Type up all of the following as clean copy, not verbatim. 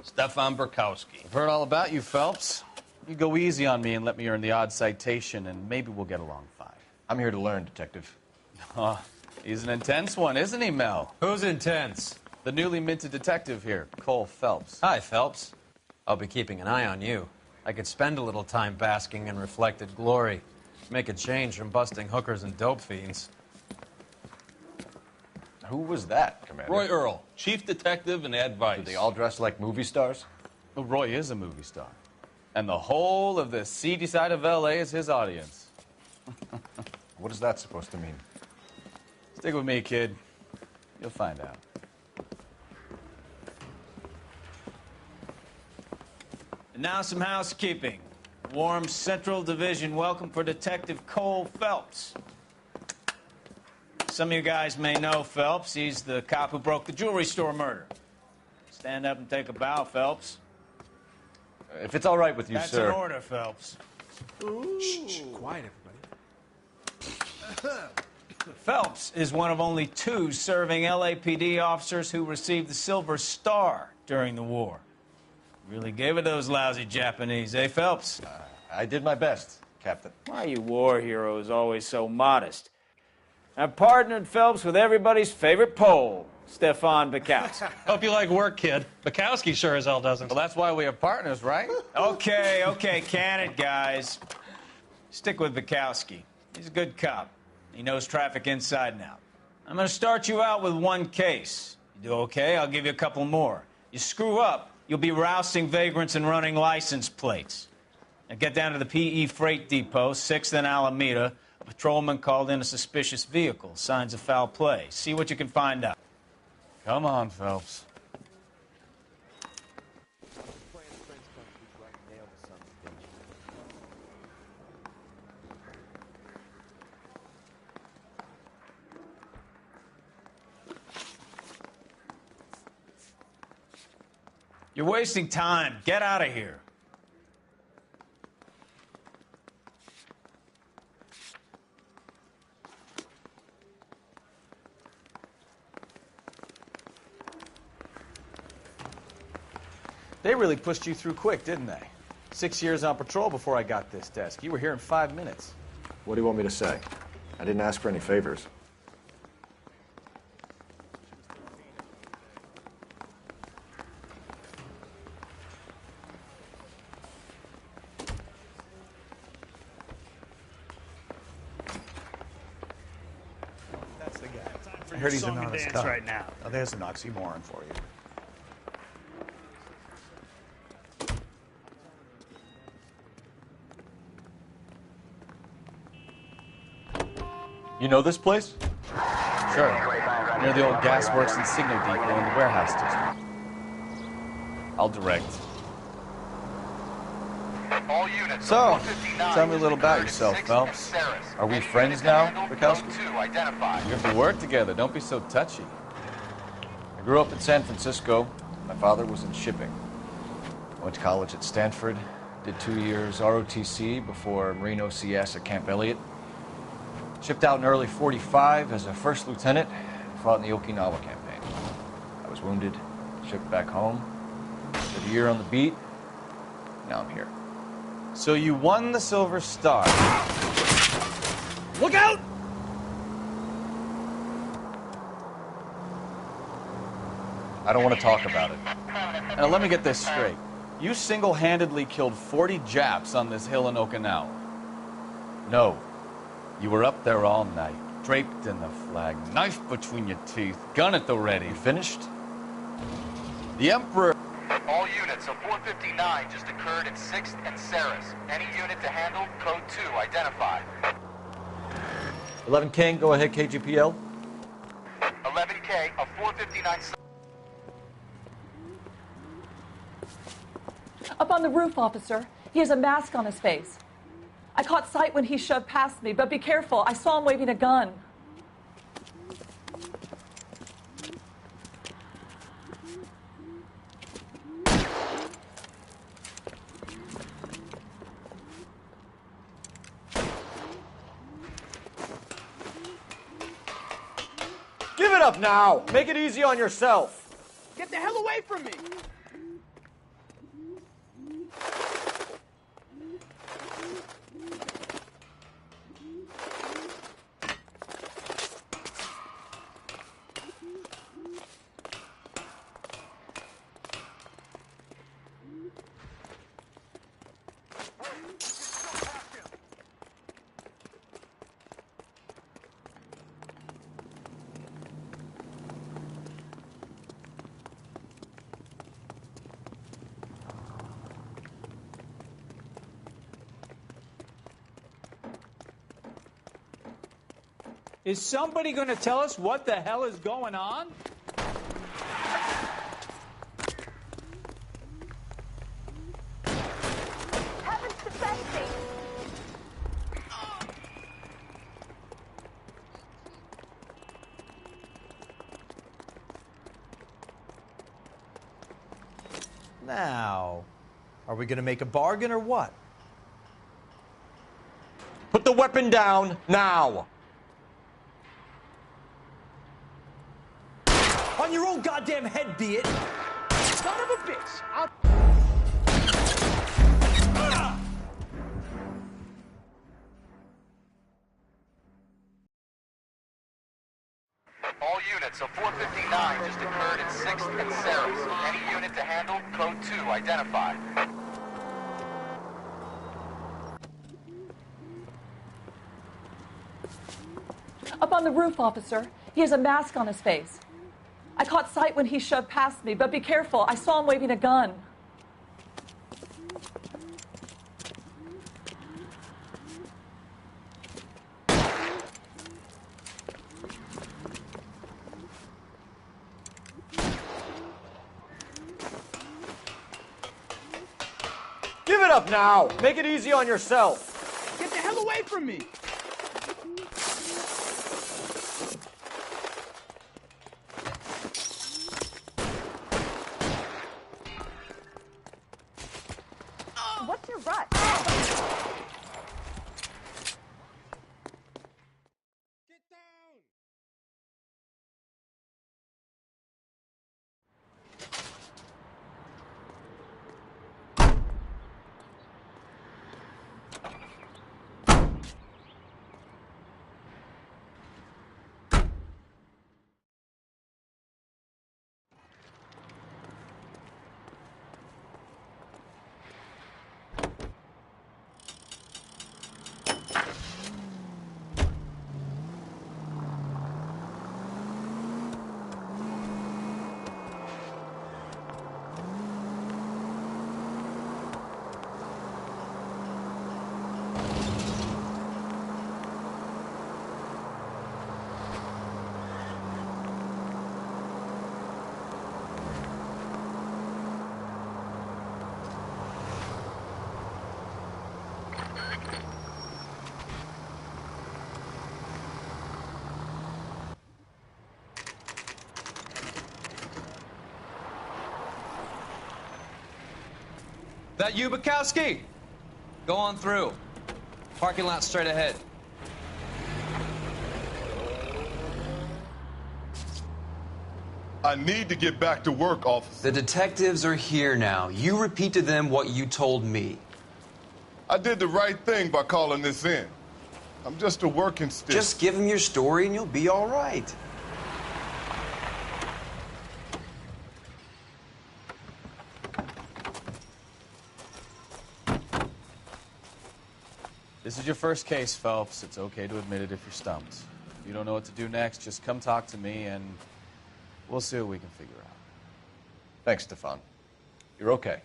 Stefan Burkowski. I've heard all about you, Phelps. You go easy on me and let me earn the odd citation, and maybe we'll get along fine. I'm here to learn, Detective. Oh, he's an intense one, isn't he, Mel? Who's intense? The newly minted detective here, Cole Phelps. Hi, Phelps. I'll be keeping an eye on you. I could spend a little time basking in reflected glory. Make a change from busting hookers and dope fiends. Who was that, Commander? Roy Earl, chief detective and advice. Do they all dress like movie stars? Well, Roy is a movie star. And the whole of the seedy side of L.A. is his audience. What is that supposed to mean? Stick with me, kid. You'll find out. And now some housekeeping. Warm Central Division welcome for Detective Cole Phelps. Some of you guys may know Phelps. He's the cop who broke the jewelry store murder. Stand up and take a bow, Phelps. If it's all right with you, That's sir. an order, Phelps. Shh, quiet, everybody. Phelps is one of only 2 serving LAPD officers who received the Silver Star during the war. Really gave it those lousy Japanese, eh, Phelps? I did my best, Captain. Why are you war heroes always so modest? I've partnered Phelps with everybody's favorite Pole, Stefan Burkowski. Hope you like work, kid. Bukowski sure as hell doesn't. Well, that's why we have partners, right? Okay, can it, guys. Stick with Burkowski. He's a good cop. He knows traffic inside and out. I'm going to start you out with 1 case. You do okay, I'll give you a couple more. You screw up, you'll be rousting vagrants and running license plates. Now get down to the PE Freight Depot, 6th and Alameda. A patrolman called in a suspicious vehicle. Signs of foul play. See what you can find out. Come on, Phelps. You're wasting time. Get out of here. They really pushed you through quick, didn't they? 6 years on patrol before I got this desk. You were here in 5 minutes. What do you want me to say? I didn't ask for any favors. That's the guy. I heard he's an Song and honest dance cop. right now. Oh, there's an oxymoron for you. You know this place? Sure. Near the old gasworks and signal depot in the warehouse district. I'll direct. All units. So, tell me a little about yourself, Phelps. Are we friends now, Burkowski? We have to work together. Don't be so touchy. I grew up in San Francisco. My father was in shipping. I went to college at Stanford, did 2 years ROTC before Marine OCS at Camp Elliott. Shipped out in early '45 as a first lieutenant, fought in the Okinawa campaign. I was wounded, shipped back home, did a year on the beat, now I'm here. So you won the Silver Star. Look out! I don't want to talk about it. Now let me get this straight. You single-handedly killed 40 Japs on this hill in Okinawa. No. You were up there all night, draped in the flag, knife between your teeth, gun at the ready. You finished? The Emperor... All units, a 459 just occurred at 6th and Saris. Any unit to handle, code 2 identified. 11 King, go ahead, KGPL. 11K, a 459... Up on the roof, officer. He has a mask on his face. I caught sight when he shoved past me, but be careful. I saw him waving a gun. Give it up now! Make it easy on yourself! Get the hell away from me! Is somebody going to tell us what the hell is going on? Heavens defend me! Now, are we gonna make a bargain or what? Put the weapon down now. On your own goddamn head, be it. Son of a bitch! All units, a 459 just occurred in 6th and Saris. Any unit to handle, code 2 identified. Up on the roof, officer. He has a mask on his face. I caught sight when he shoved past me, but be careful. I saw him waving a gun. Give it up now. Make it easy on yourself. Get the hell away from me! What's your rut? That you, Bukowski? Go on through. Parking lot straight ahead. I need to get back to work, officer. The detectives are here now. You repeat to them what you told me. I did the right thing by calling this in. I'm just a working stiff. Just give them your story and you'll be all right. This is your first case, Phelps. It's okay to admit it if you're stumped. If you don't know what to do next, just come talk to me and we'll see what we can figure out. Thanks, Stefan. You're okay.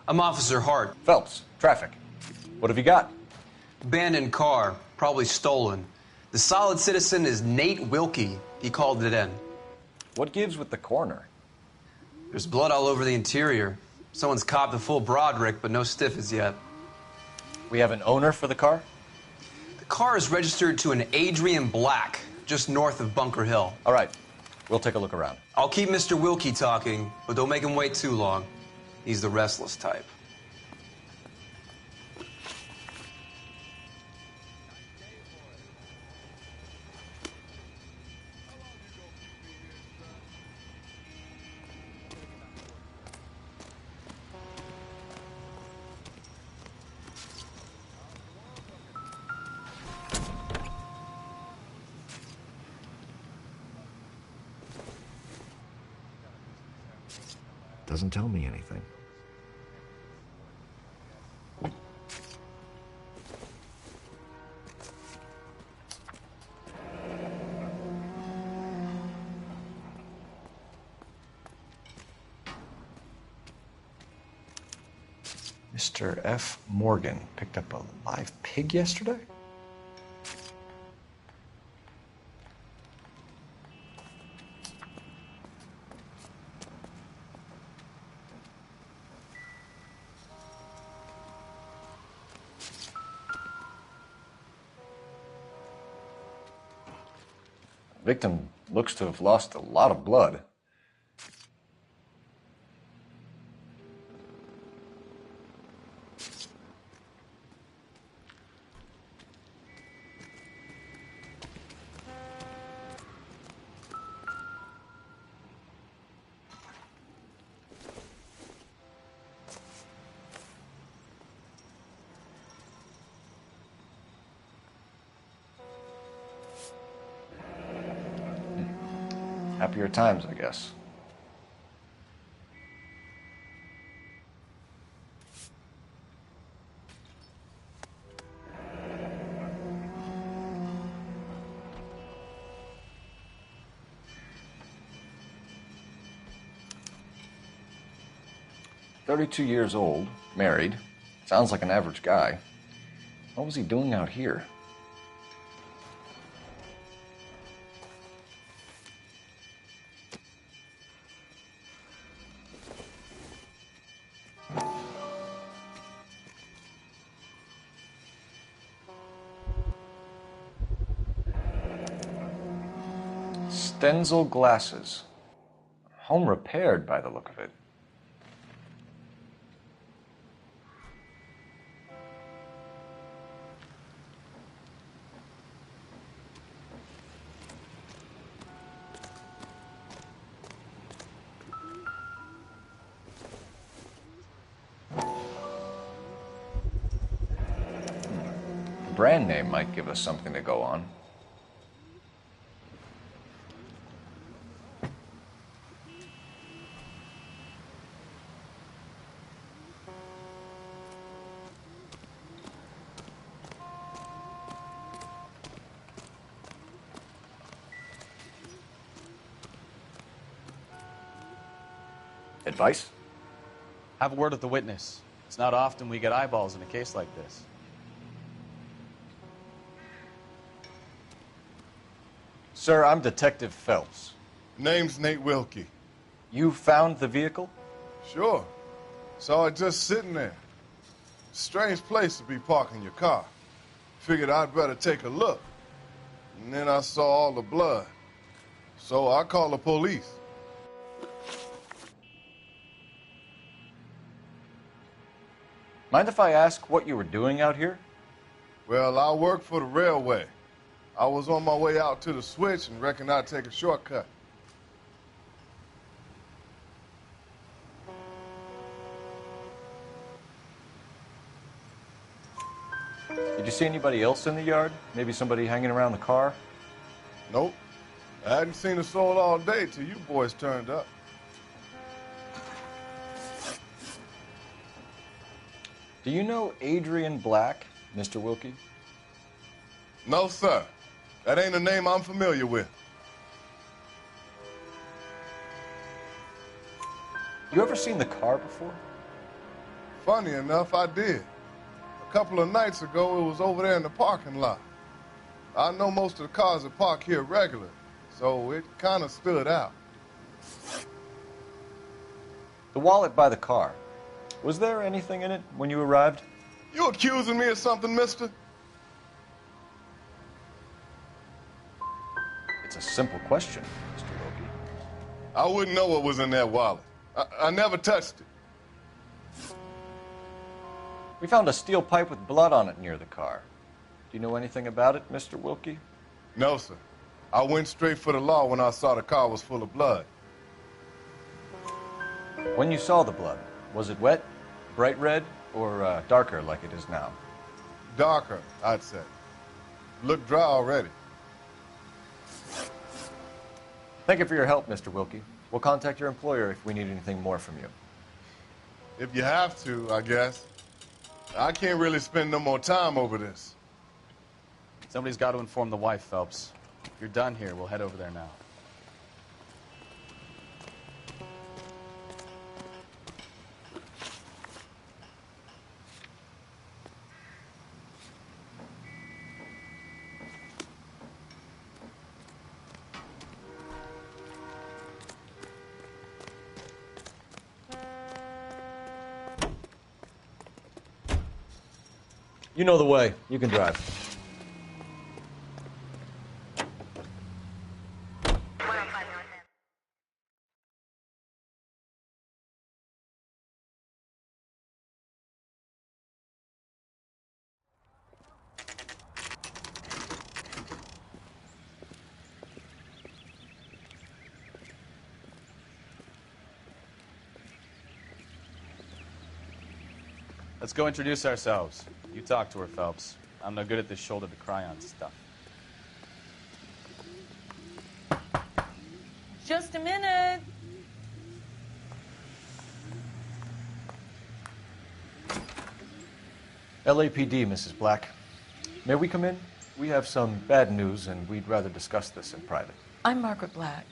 I'm Officer Hart. Phelps, traffic. What have you got? Abandoned car, probably stolen. The solid citizen is Nate Wilkie. He called it in. What gives with the coroner? There's blood all over the interior. Someone's copped a full Broderick, but no stiff as yet. We have an owner for the car? The car is registered to an Adrian Black, just north of Bunker Hill. All right. We'll take a look around. I'll keep Mr. Wilkie talking, but don't make him wait too long. He's the restless type. Doesn't tell me anything. Mr. F. Morgan picked up a live pig yesterday? The victim looks to have lost a lot of blood. Happier times, I guess. "32 years old, married. Sounds like an average guy. What was he doing out here?" Stenzel glasses. Home repaired by the look of it. The brand name might give us something to go on. Advice? Have a word with the witness. It's not often we get eyeballs in a case like this. Sir, I'm Detective Phelps. Name's Nate Wilkie. You found the vehicle? Sure. Saw it just sitting there. Strange place to be parking your car. Figured I'd better take a look. And then I saw all the blood. So I called the police. Mind if I ask what you were doing out here? Well, I work for the railway. I was on my way out to the switch and reckoned I'd take a shortcut. Did you see anybody else in the yard? Maybe somebody hanging around the car? Nope. I hadn't seen a soul all day till you boys turned up. Do you know Adrian Black, Mr. Wilkie? No, sir. That ain't a name I'm familiar with. You ever seen the car before? Funny enough, I did. A couple of nights ago, it was over there in the parking lot. I know most of the cars that park here regular, so it kind of stood out. The wallet by the car. Was there anything in it when you arrived? You accusing me of something, mister? It's a simple question, Mr. Wilkie. I wouldn't know what was in that wallet. I never touched it. We found a steel pipe with blood on it near the car. Do you know anything about it, Mr. Wilkie? No, sir. I went straight for the law when I saw the car was full of blood. When you saw the blood, was it wet, bright red, or darker like it is now? Darker, I'd say. Looked dry already. Thank you for your help, Mr. Wilkie. We'll contact your employer if we need anything more from you. If you have to, I guess. I can't really spend no more time over this. Somebody's got to inform the wife, Phelps. If you're done here, we'll head over there now. You know the way. You can drive. Let's go introduce ourselves. You talk to her, Phelps. I'm no good at this shoulder to cry on stuff. Just a minute. LAPD, Mrs. Black. May we come in? We have some bad news, and we'd rather discuss this in private. I'm Margaret Black.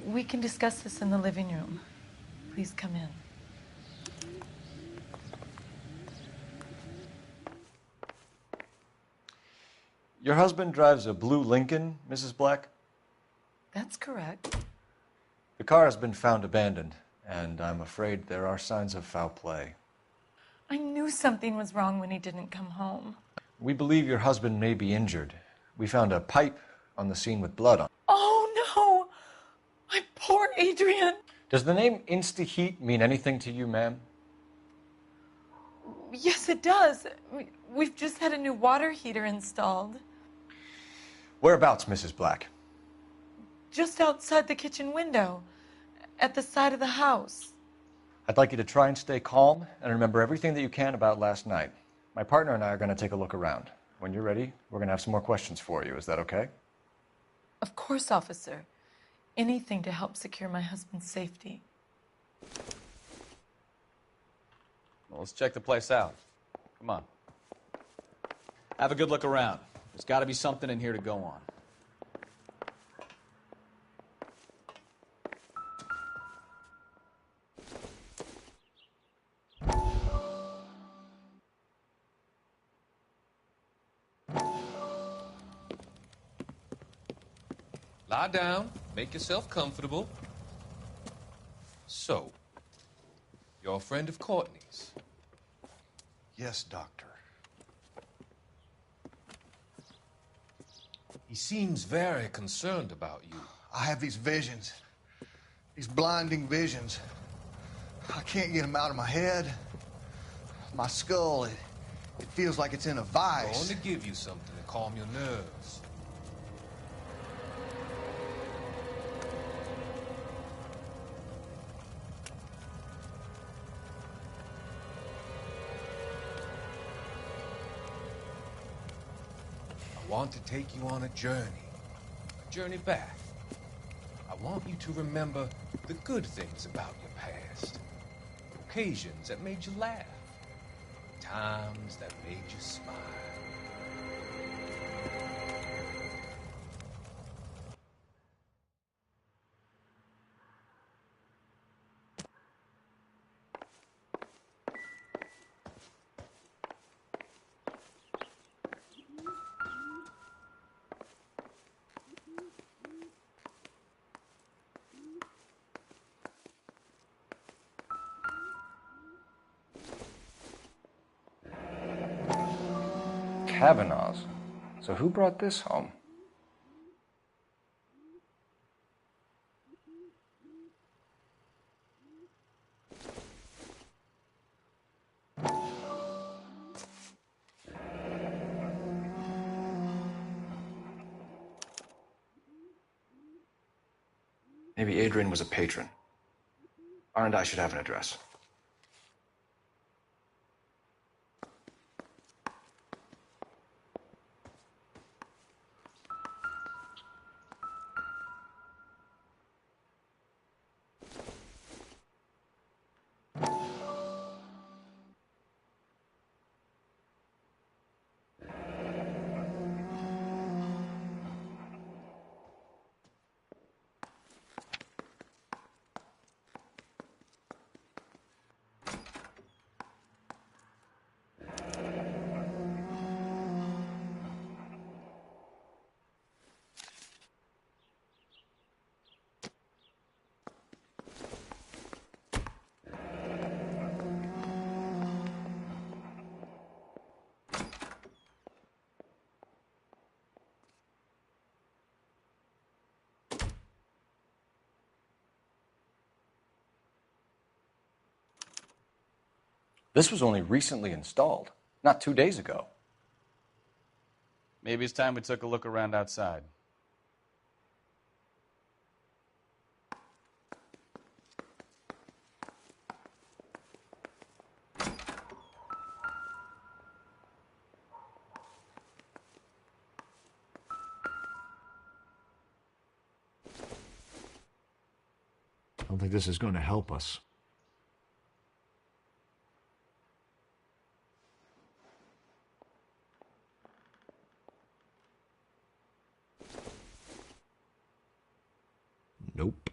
We can discuss this in the living room. Please come in. Your husband drives a blue Lincoln, Mrs. Black? That's correct. The car has been found abandoned, and I'm afraid there are signs of foul play. I knew something was wrong when he didn't come home. We believe your husband may be injured. We found a pipe on the scene with blood on it. Oh, no! My poor Adrian! Does the name Insta-Heat mean anything to you, ma'am? Yes, it does. We've just had a new water heater installed. Whereabouts, Mrs. Black? Just outside the kitchen window, at the side of the house. I'd like you to try and stay calm and remember everything that you can about last night. My partner and I are going to take a look around. When you're ready, we're going to have some more questions for you. Is that okay? Of course, officer. Anything to help secure my husband's safety. Well, let's check the place out. Come on. Have a good look around. There's got to be something in here to go on. Lie down. Make yourself comfortable. So, you're a friend of Courtney's? Yes, Doctor. He seems very concerned about you. I have these visions. These blinding visions. I can't get them out of my head. My skull, it feels like it's in a I'm vice. going to give you something to calm your nerves. I want to take you on a journey back. I want you to remember the good things about your past, occasions that made you laugh, times that made you smile. Kavanaugh's. So who brought this home? Maybe Adrian was a patron. R&I should have an address. This was only recently installed, not 2 days ago. Maybe it's time we took a look around outside. I don't think this is going to help us. Nope.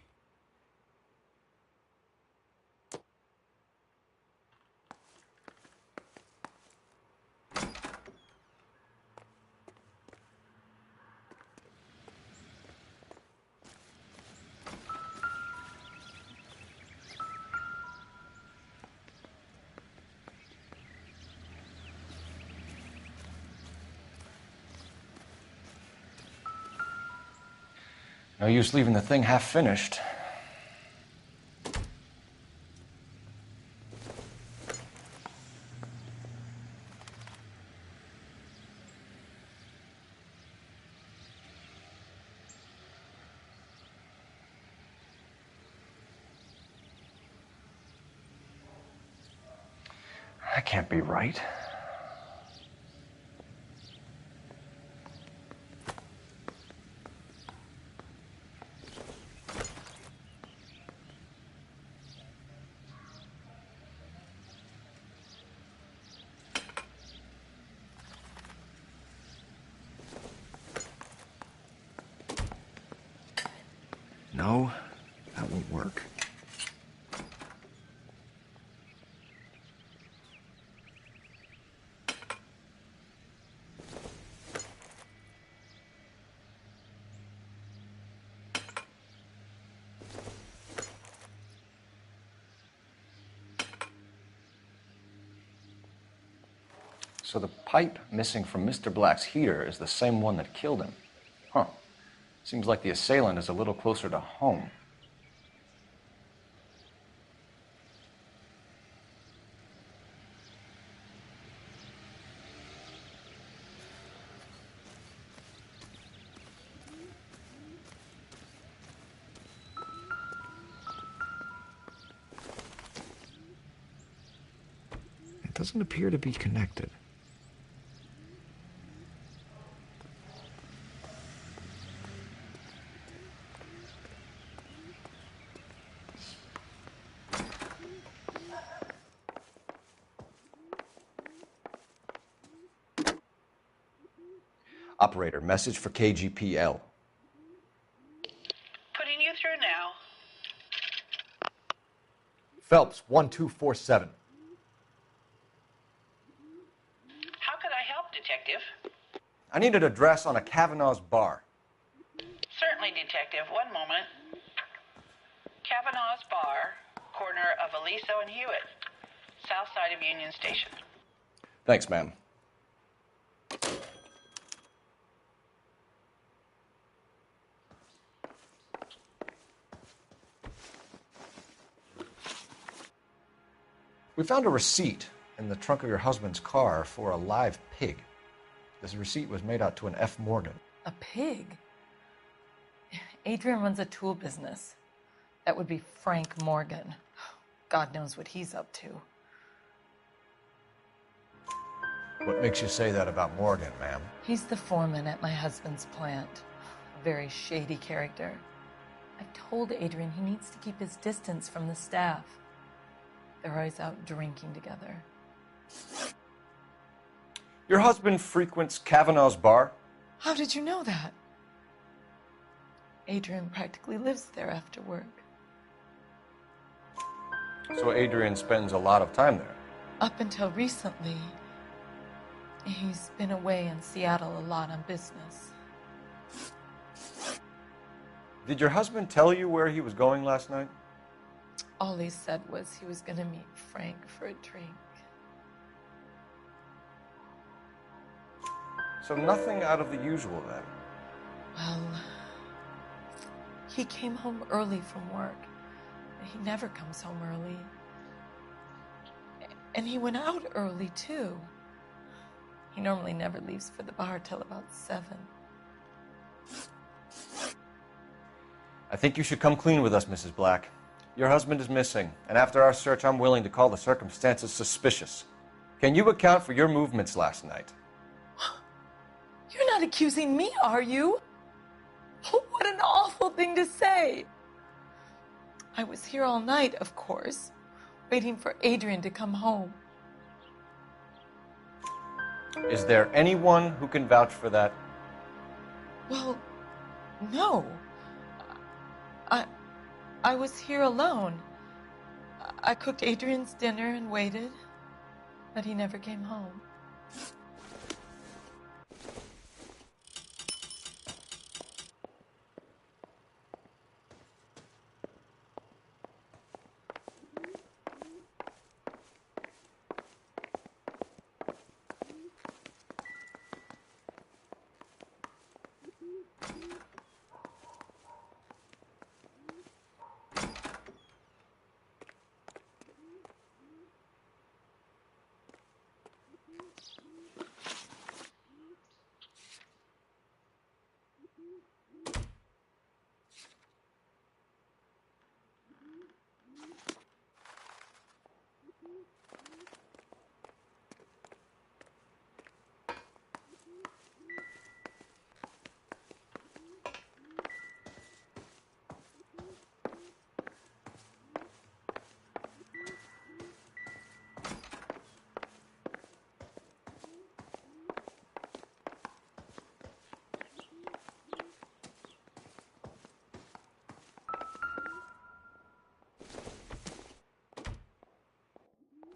No use leaving the thing half finished. That can't be right. No, that won't work. So the pipe missing from Mr. Black's heater is the same one that killed him. Huh. Seems like the assailant is a little closer to home. It doesn't appear to be connected. Operator, message for KGPL. Putting you through now. Phelps, 1247. How could I help, Detective? I need an address on a Kavanaugh's bar. Certainly, Detective. One moment. Kavanaugh's Bar, corner of Aliso and Hewitt, south side of Union Station. Thanks, ma'am. We found a receipt in the trunk of your husband's car for a live pig. This receipt was made out to an F. Morgan. A pig? Adrian runs a tool business. That would be Frank Morgan. God knows what he's up to. What makes you say that about Morgan, ma'am? He's the foreman at my husband's plant. A very shady character. I've told Adrian he needs to keep his distance from the staff. They're always out drinking together. Your husband frequents Kavanaugh's bar? How did you know that? Adrian practically lives there after work. So Adrian spends a lot of time there? Up until recently, he's been away in Seattle a lot on business. Did your husband tell you where he was going last night? All he said was he was going to meet Frank for a drink. So nothing out of the usual then? Well, he came home early from work. He never comes home early. And he went out early, too. He normally never leaves for the bar till about 7. I think you should come clean with us, Mrs. Black. Your husband is missing, and after our search, I'm willing to call the circumstances suspicious. Can you account for your movements last night? You're not accusing me, are you? What an awful thing to say. I was here all night, of course, waiting for Adrian to come home. Is there anyone who can vouch for that? Well, no. I was here alone. I cooked Adrian's dinner and waited, but he never came home.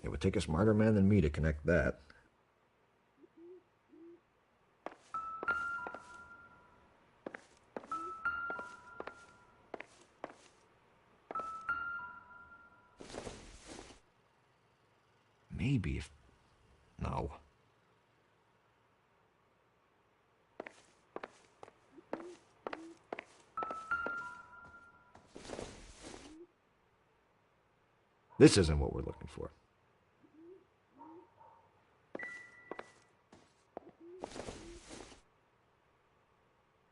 It would take a smarter man than me to connect that. Maybe if... No. This isn't what we're looking for.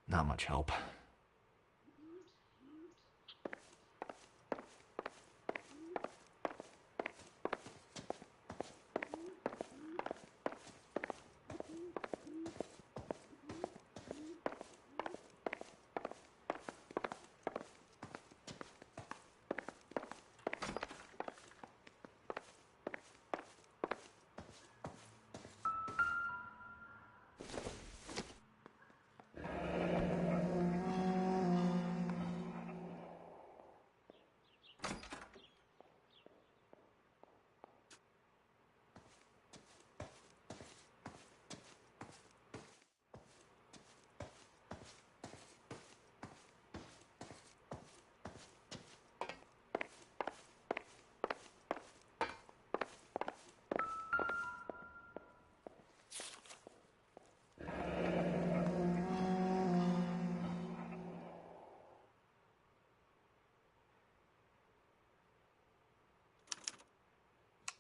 Not much help.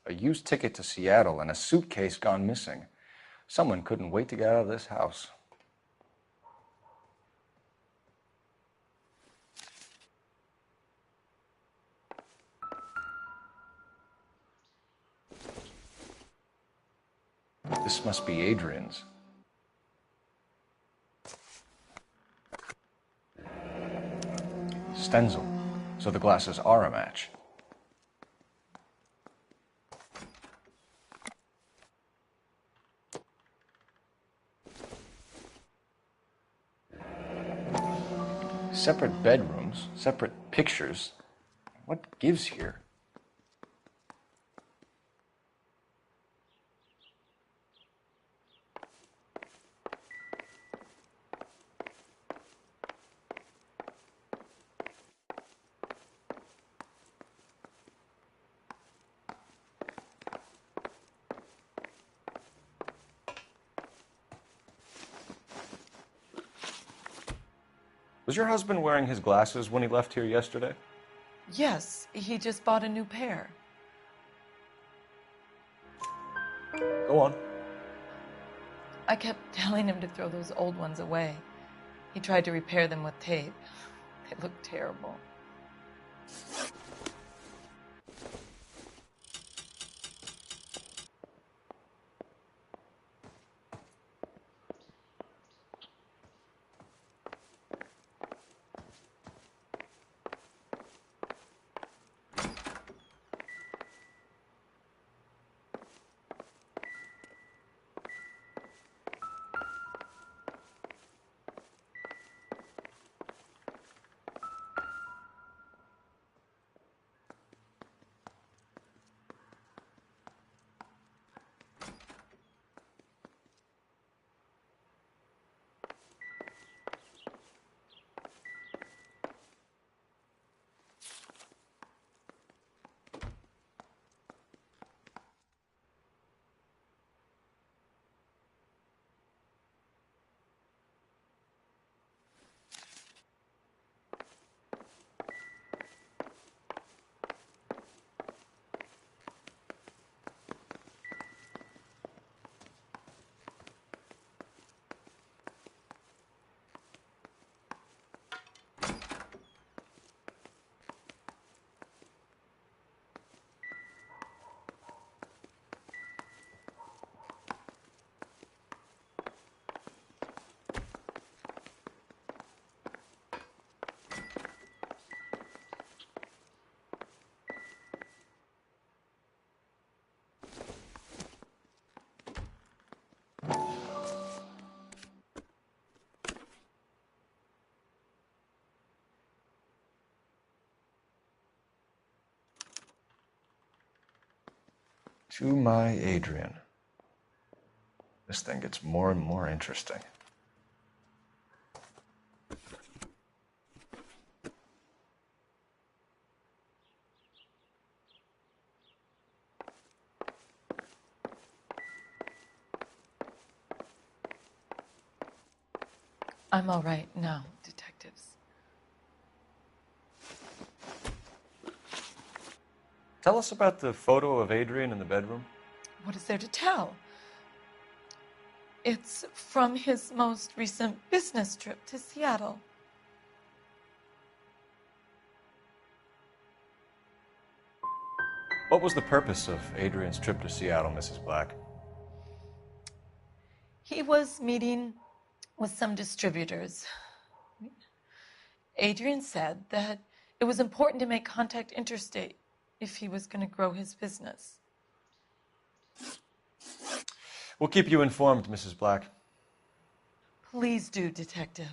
A used ticket to Seattle and a suitcase gone missing. Someone couldn't wait to get out of this house. This must be Adrian's. Stenzel. So the glasses are a match. Separate bedrooms, separate pictures. What gives here? Was your husband wearing his glasses when he left here yesterday? Yes, he just bought a new pair. Go on. I kept telling him to throw those old ones away. He tried to repair them with tape. They looked terrible. To my Adrian. This thing gets more and more interesting. I'm all right now, detectives. Tell us about the photo of Adrian in the bedroom. What is there to tell? It's from his most recent business trip to Seattle. What was the purpose of Adrian's trip to Seattle, Mrs. Black? He was meeting with some distributors. Adrian said that it was important to make contact interstate if he was going to grow his business. We'll keep you informed, Mrs. Black. Please do, Detective.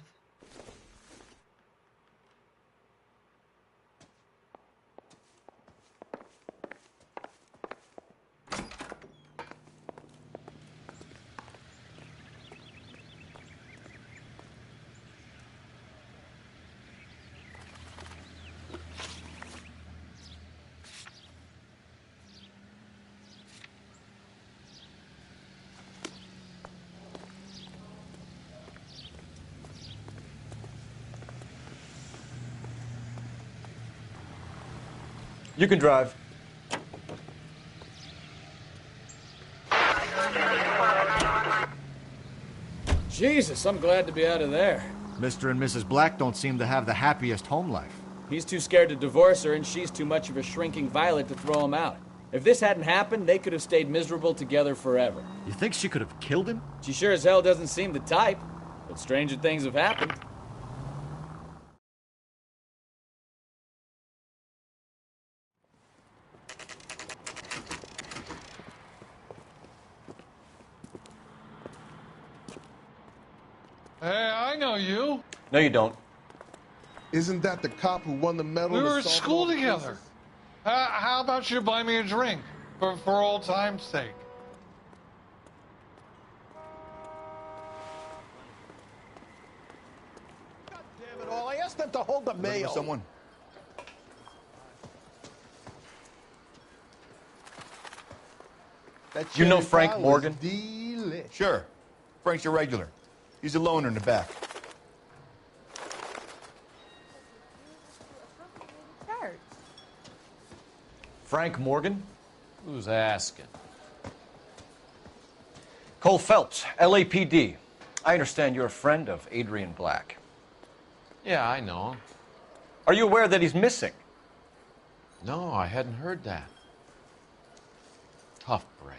You can drive. Jesus, I'm glad to be out of there. Mr. and Mrs. Black don't seem to have the happiest home life. He's too scared to divorce her, and she's too much of a shrinking violet to throw him out. If this hadn't happened, they could have stayed miserable together forever. You think she could have killed him? She sure as hell doesn't seem the type, but stranger things have happened. Hey, I know you. No, you don't. Isn't that the cop who won the medal? We to were at solve school all the together. cases? How about you buy me a drink for old time's sake? Damn it all! I asked them to hold the mail. Someone. That You know cherry Frank pie was Morgan? Delicious. Sure. Frank's a regular. He's a loner in the back. Frank Morgan? Who's asking? Cole Phelps, LAPD. I understand you're a friend of Adrian Black. Yeah, I know. Are you aware that he's missing? No, I hadn't heard that. Tough break.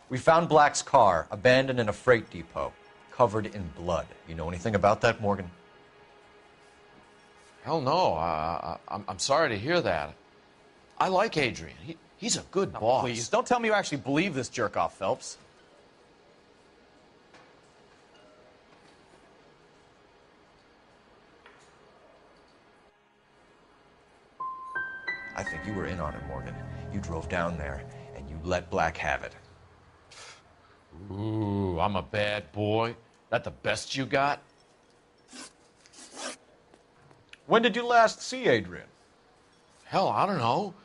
We found Black's car abandoned in a freight depot, covered in blood. You know anything about that, Morgan? Hell no. I'm sorry to hear that. I like Adrian. He's a good boss. Please, don't tell me you actually believe this jerk-off, Phelps. I think you were in on it, Morgan. You drove down there, and you let Black have it. Ooh, I'm a bad boy. That the best you got? When did you last see Adrian? Hell, I don't know.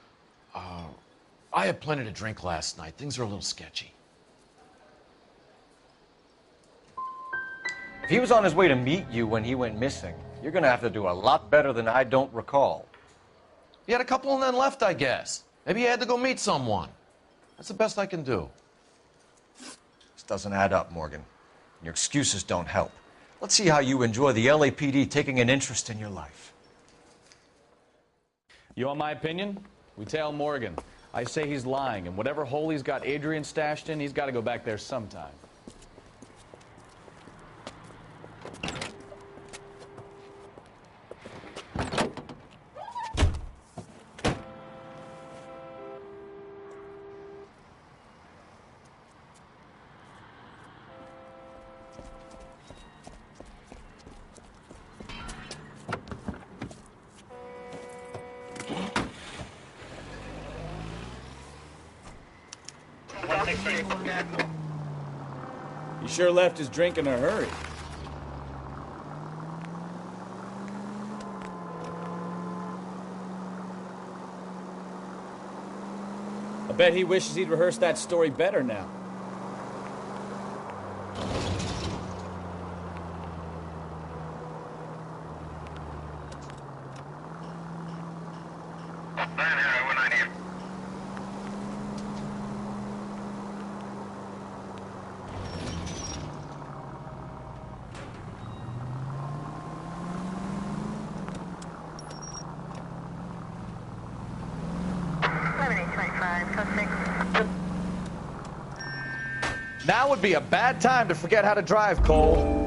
I had plenty to drink last night. Things are a little sketchy. If he was on his way to meet you when he went missing, you're going to have to do a lot better than I don't recall. He had a couple and then left, I guess. Maybe he had to go meet someone. That's the best I can do. This doesn't add up, Morgan. Your excuses don't help. Let's see how you enjoy the LAPD taking an interest in your life. You want my opinion? We tail Morgan. I say he's lying, and whatever hole he's got Adrian stashed in, he's got to go back there sometime. He sure left his drink in a hurry. I bet he wishes he'd rehearsed that story better now. Now would be a bad time to forget how to drive, Cole.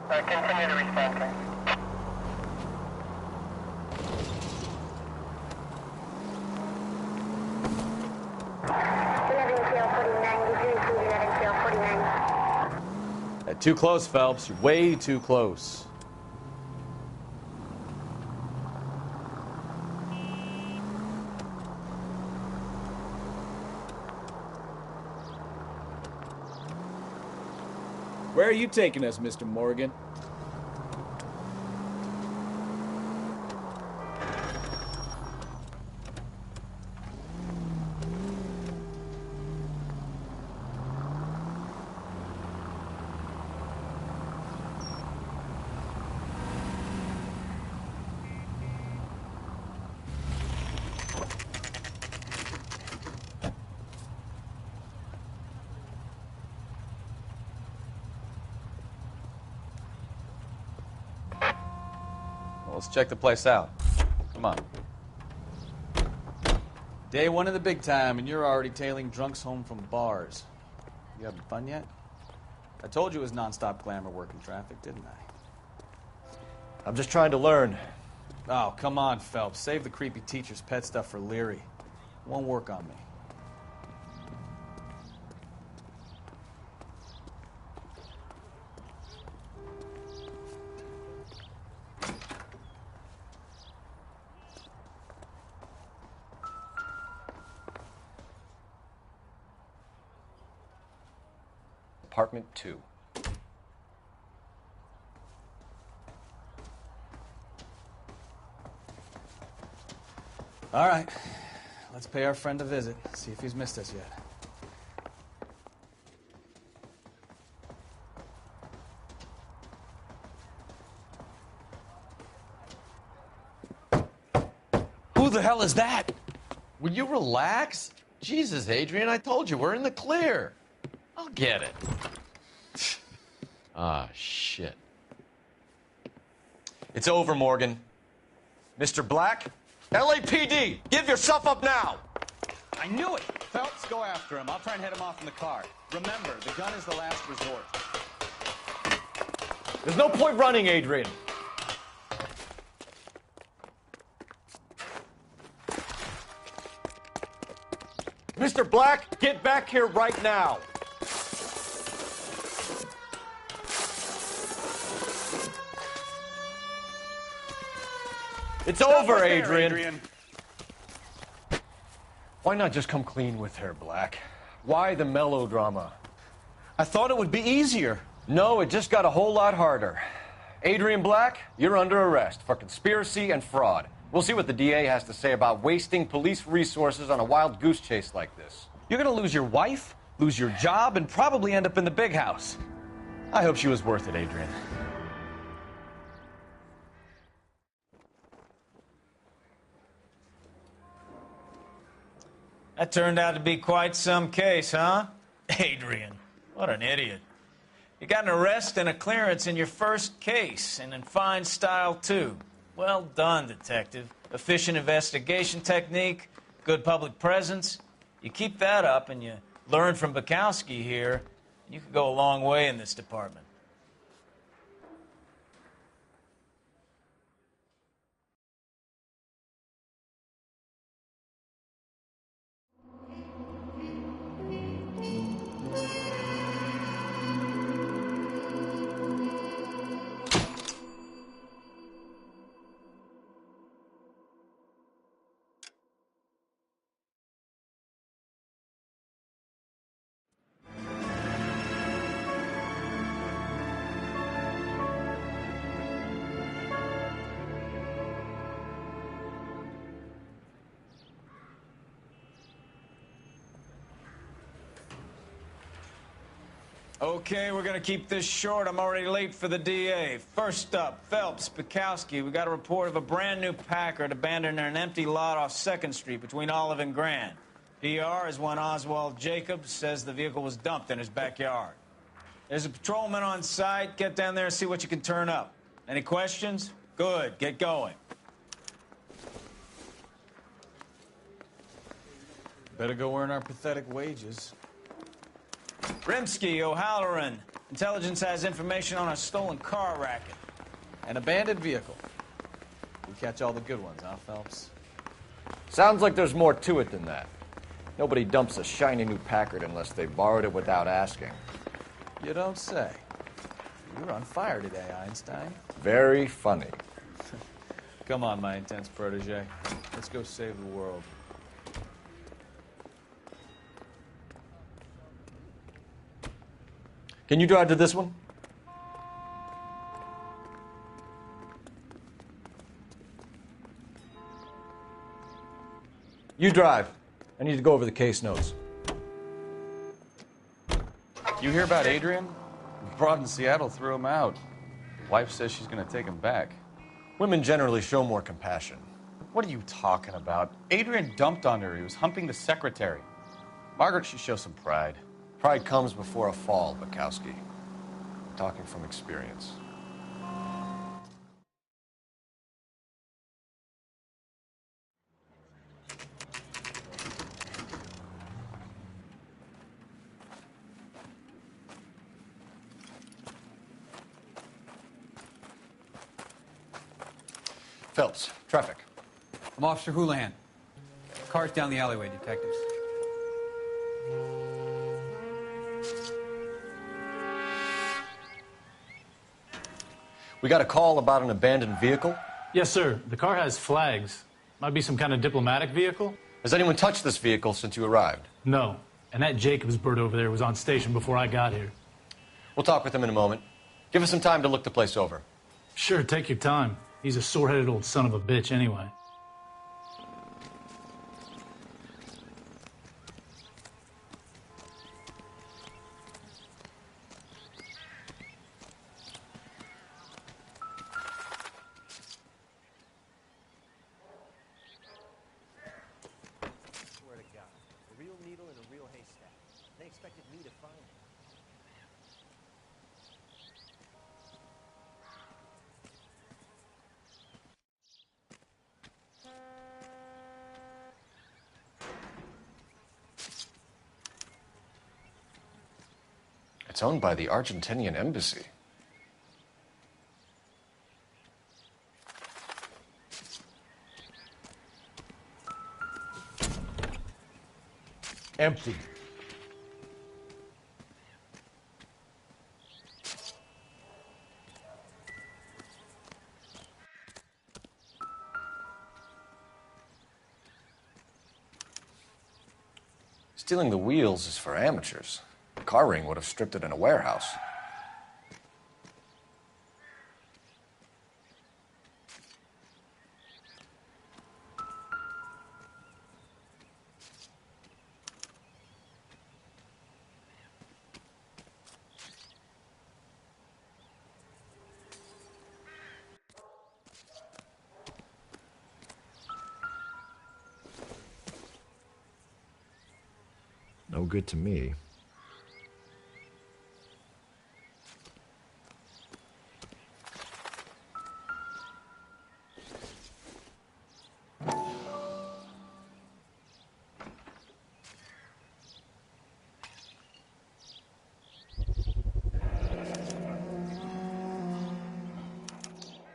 Continue to respond, please. Too close, Phelps. You're way too close. Where are you taking us, Mr. Morgan? Let's check the place out. Come on. Day one of the big time, and you're already tailing drunks home from bars. You having fun yet? I told you it was nonstop glamour work in traffic, didn't I? I'm just trying to learn. Oh, come on, Phelps. Save the creepy teacher's pet stuff for Leary. It won't work on me. Apartment 2. All right. Let's pay our friend a visit. See if he's missed us yet. Who the hell is that? Will you relax? Jesus, Adrian, I told you, we're in the clear. I'll get it. Ah, shit. It's over, Morgan. Mr. Black, LAPD, give yourself up now! I knew it! Phelps, go after him. I'll try and head him off in the car. Remember, the gun is the last resort. There's no point running, Adrian. Mr. Black, get back here right now. It's over, Adrian. Why not just come clean with her, Black? Why the melodrama? I thought it would be easier. No, it just got a whole lot harder. Adrian Black, you're under arrest for conspiracy and fraud. We'll see what the DA has to say about wasting police resources on a wild goose chase like this. You're gonna lose your wife, lose your job, and probably end up in the big house. I hope she was worth it, Adrian. That turned out to be quite some case, huh? Adrian, what an idiot. You got an arrest and a clearance in your first case, and in fine style, too. Well done, detective. Efficient investigation technique, good public presence. You keep that up and you learn from Bukowski here, you could go a long way in this department. Okay, we're gonna keep this short. I'm already late for the DA. First up, Phelps, Bukowski. We got a report of a brand new Packard abandoned in an empty lot off 2nd Street between Olive and Grand. PR is one Oswald Jacobs says the vehicle was dumped in his backyard. There's a patrolman on site. Get down there and see what you can turn up. Any questions? Good, get going. Better go earn our pathetic wages. Rimsky, O'Halloran. Intelligence has information on a stolen car racket. An abandoned vehicle. We catch all the good ones, huh, Phelps? Sounds like there's more to it than that. Nobody dumps a shiny new Packard unless they borrowed it without asking. You don't say. You were on fire today, Einstein. Very funny. Come on, my intense protege. Let's go save the world. Can you drive to this one? You drive. I need to go over the case notes. You hear about Adrian? The broad in Seattle threw him out. Wife says she's going to take him back. Women generally show more compassion. What are you talking about? Adrian dumped on her. He was humping the secretary. Margaret should show some pride. Pride comes before a fall, Bukowski. I'm talking from experience. Phelps, traffic. I'm Officer Houlihan. Car's down the alleyway, detectives. We got a call about an abandoned vehicle. Yes, sir. The car has flags. Might be some kind of diplomatic vehicle. Has anyone touched this vehicle since you arrived? No. And that Jacobs bird over there was on station before I got here. We'll talk with him in a moment. Give us some time to look the place over. Sure, take your time. He's a sore-headed old son of a bitch anyway. It's owned by the Argentinian embassy. Empty. Stealing the wheels is for amateurs. The car ring would have stripped it in a warehouse. No good to me.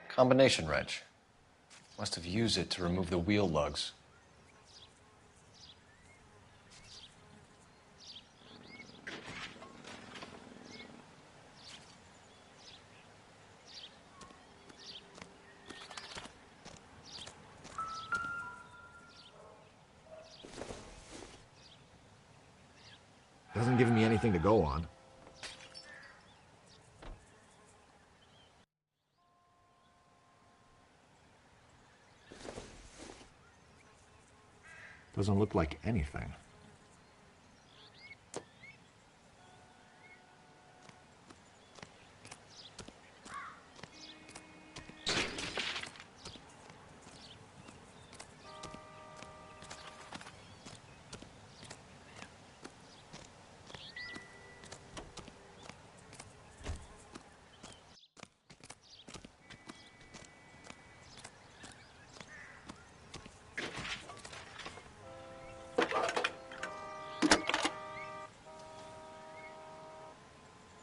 Combination wrench. Must have used it to remove the wheel lugs. Doesn't give me anything to go on. Doesn't look like anything.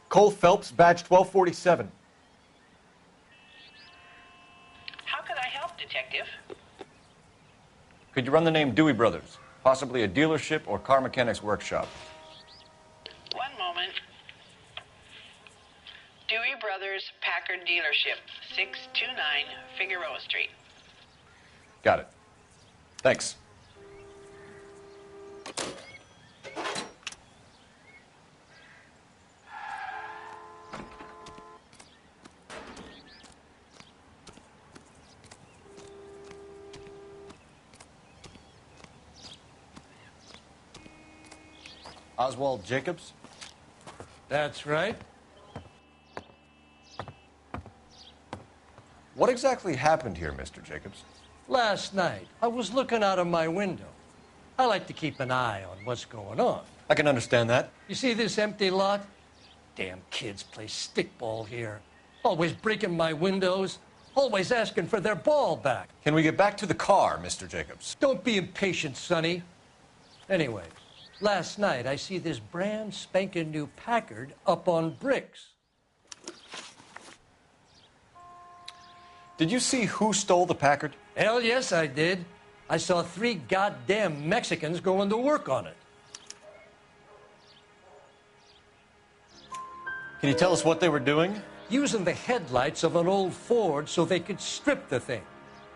Cole Phelps, badge 1247. How can I help, Detective? Could you run the name Dewey Brothers? Possibly a dealership or car mechanics workshop. One moment. Dewey Brothers Packard Dealership, 629 Figueroa Street. Got it. Thanks. Oswald Jacobs? That's right. What exactly happened here, Mr. Jacobs? Last night, I was looking out of my window. I like to keep an eye on what's going on. I can understand that. You see this empty lot? Damn kids play stickball here. Always breaking my windows. Always asking for their ball back. Can we get back to the car, Mr. Jacobs? Don't be impatient, Sonny. Anyway, last night I see this brand spanking new Packard up on bricks. Did you see who stole the Packard? Hell yes, I did. I saw 3 goddamn Mexicans going to work on it. Can you tell us what they were doing? Using the headlights of an old Ford so they could strip the thing.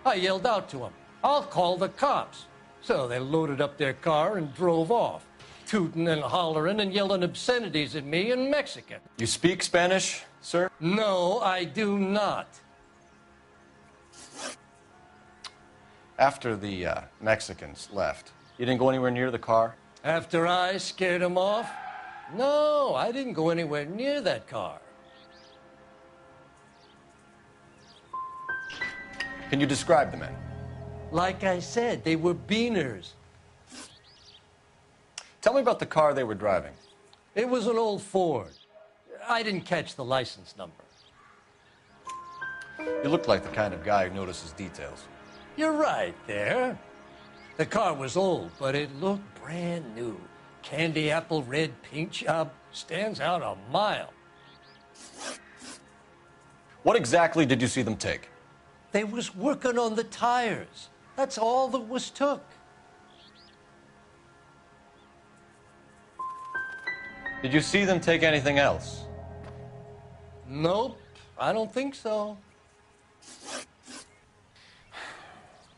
I yelled out to them, "I'll call the cops." So they loaded up their car and drove off, tooting and hollering and yelling obscenities at me in Mexican. You speak Spanish, sir? No, I do not. After the Mexicans left, you didn't go anywhere near the car? After I scared them off? No, I didn't go anywhere near that car. Can you describe the men? Like I said, they were beaners. Tell me about the car they were driving. It was an old Ford. I didn't catch the license number. You look like the kind of guy who notices details. You're right there. The car was old, but it looked brand new. Candy apple red paint job, Stands out a mile. What exactly did you see them take? They was working on the tires. That's all that was took. Did you see them take anything else? Nope, I don't think so.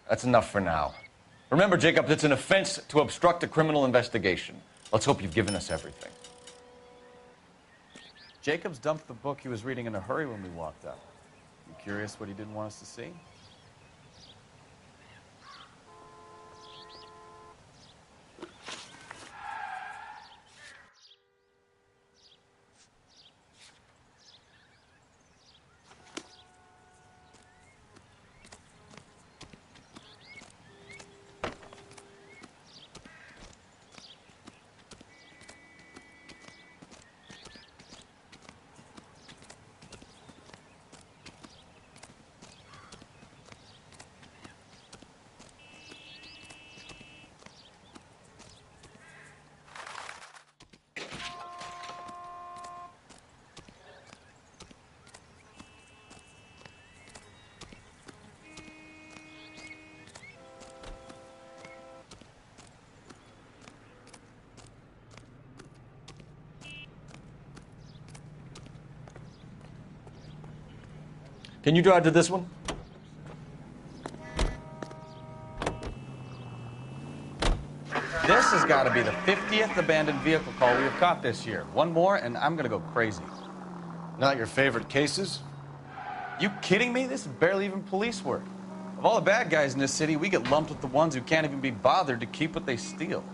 That's enough for now. Remember, Jacob, it's an offense to obstruct a criminal investigation. Let's hope you've given us everything. Jacobs dumped the book he was reading in a hurry when we walked up. You curious what he didn't want us to see? Can you drive to this one? This has got to be the 50th abandoned vehicle call we have caught this year. One more, and I'm going to go crazy. Not your favorite cases? You kidding me? This is barely even police work. Of all the bad guys in this city, we get lumped with the ones who can't even be bothered to keep what they steal.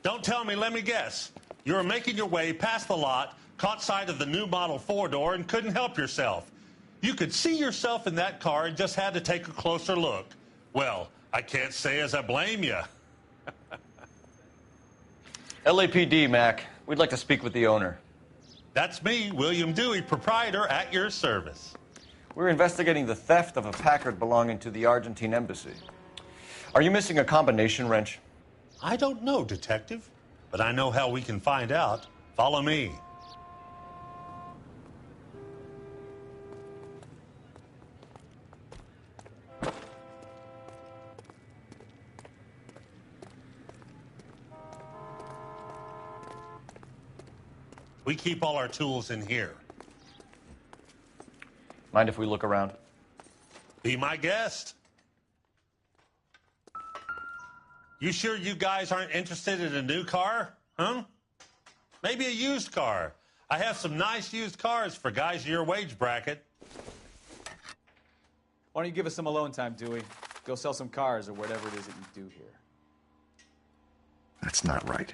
Don't tell me, let me guess. You were making your way past the lot, caught sight of the new model 4-door, and couldn't help yourself. You could see yourself in that car and just had to take a closer look. Well, I can't say as I blame you. LAPD, Mac. We'd like to speak with the owner. That's me, William Dewey, proprietor, at your service. We're investigating the theft of a Packard belonging to the Argentine embassy. Are you missing a combination wrench? I don't know, Detective, but I know how we can find out. Follow me. We keep all our tools in here. Mind if we look around? Be my guest. You sure you guys aren't interested in a new car? Huh? Maybe a used car. I have some nice used cars for guys in your wage bracket. Why don't you give us some alone time, Dewey? Go sell some cars or whatever it is that you do here. That's not right.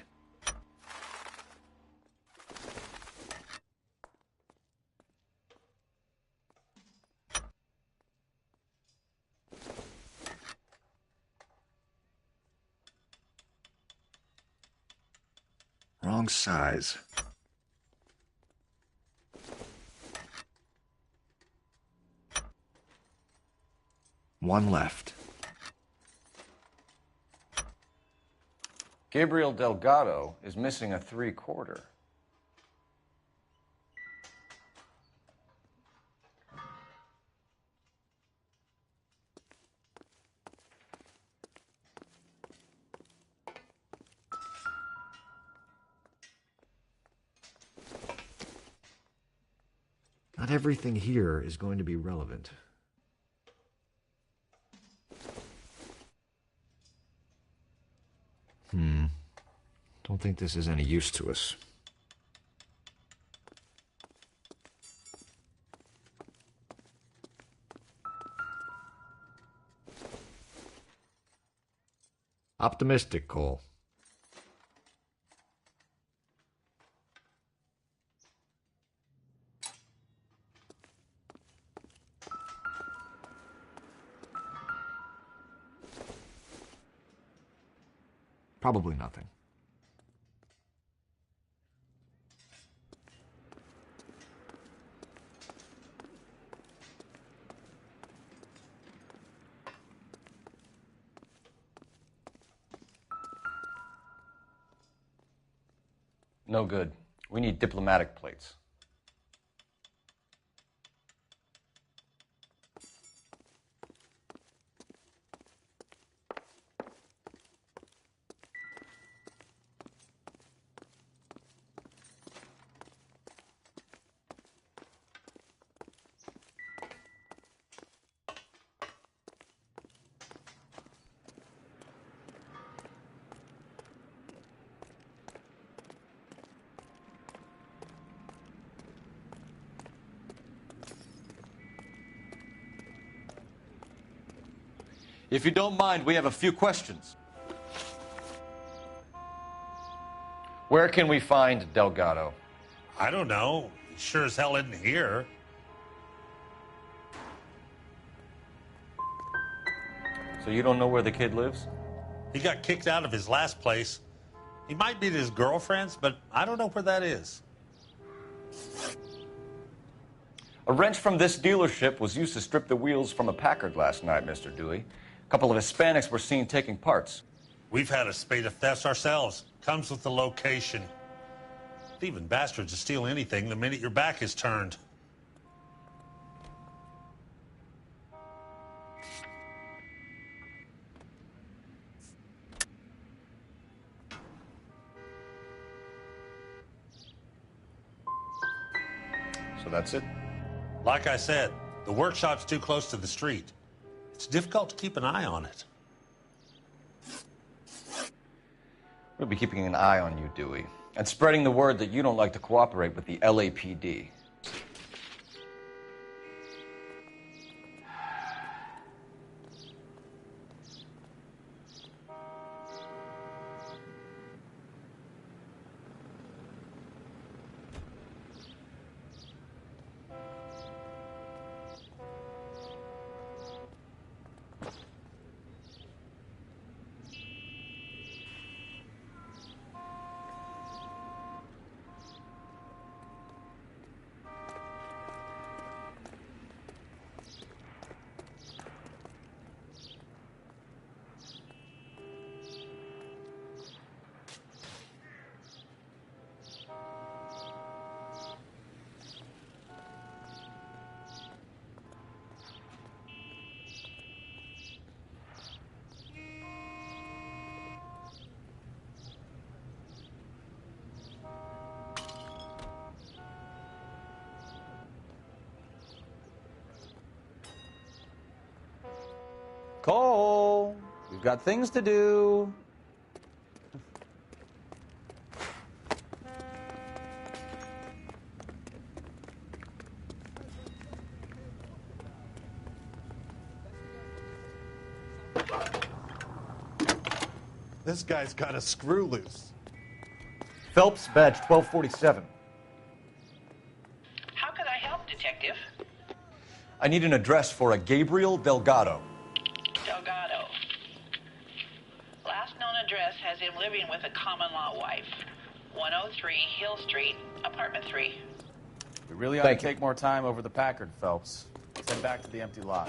Wrong size. One left. Gabriel Delgado is missing a 3/4. Not everything here is going to be relevant. Don't think this is any use to us. Optimistic, Cole. Probably nothing. No good. We need diplomatic plates. If you don't mind, we have a few questions. Where can we find Delgado? I don't know. He sure as hell isn't here. So you don't know where the kid lives? He got kicked out of his last place. He might be at his girlfriend's, but I don't know where that is. A wrench from this dealership was used to strip the wheels from a Packard last night, Mr. Dewey. A couple of Hispanics were seen taking parts. We've had a spate of thefts ourselves. Comes with the location. Thieving bastards will steal anything the minute your back is turned. So that's it? Like I said, the workshop's too close to the street. It's difficult to keep an eye on it. We'll be keeping an eye on you, Dewey, and spreading the word that you don't like to cooperate with the LAPD. Cole, we've got things to do. This guy's got a screw loose. Phelps, badge 1247. How can I help, Detective? I need an address for a Gabriel Delgado. Delgado. Last known address has him living with a common-law wife. 103 Hill Street, apartment 3. We really ought to take more time over the Packard, Phelps. Let's head back to the empty lot.